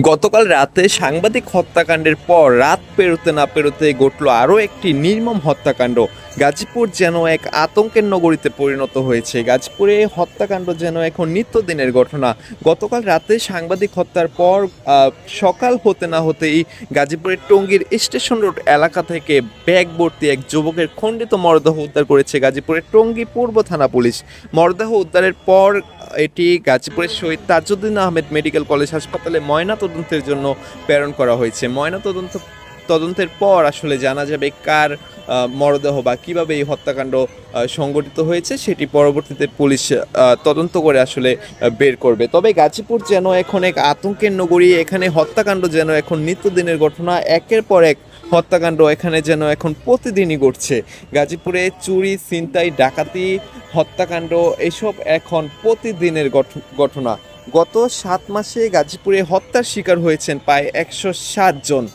গতকাল রাতে সাংবাদিক হত্যাকাণ্ডের পর রাত পেরোতে না পেরোতে ঘটল আরও একটি নির্মম হত্যাকাণ্ড। গাজীপুর যেন এক আতঙ্কের নগরীতে পরিণত হয়েছে। গাজীপুরে হত্যাকাণ্ড যেন এখন নিত্যদিনের ঘটনা। গতকাল রাতে সাংবাদিক হত্যার পর সকাল হতে না হতেই গাজীপুরের টঙ্গীর স্টেশন রোড এলাকা থেকে ব্যাগ ভর্তি এক যুবকের খণ্ডিত মরদেহ উদ্ধার করেছে গাজীপুরের টঙ্গী পূর্ব থানা পুলিশ। মরদেহ উদ্ধারের পর এটি গাজীপুরের শহীদ তাজউদ্দিন আহমেদ মেডিকেল কলেজ হাসপাতালে ময়নাতদন্তের জন্য প্রেরণ করা হয়েছে। তদন্তের পর আসলে জানা যাবে কার মরদেহ বা কিভাবে এই হত্যাকাণ্ড সংঘটিত হয়েছে, সেটি পরবর্তীতে পুলিশ তদন্ত করে আসলে বের করবে। তবে গাজীপুর যেন এখন এক আতঙ্কের নগরী। এখানে হত্যাকাণ্ড যেন এখন নিত্যদিনের ঘটনা। একের পর এক হত্যাকাণ্ড এখানে যেন এখন প্রতিদিনই ঘটছে। গাজীপুরে চুরি, ছিনতাই, ডাকাতি, হত্যাকাণ্ড এসব এখন প্রতিদিনের ঘটনা। গত 7 মাসে গাজীপুরে হত্যার শিকার হয়েছেন প্রায় 160 জন।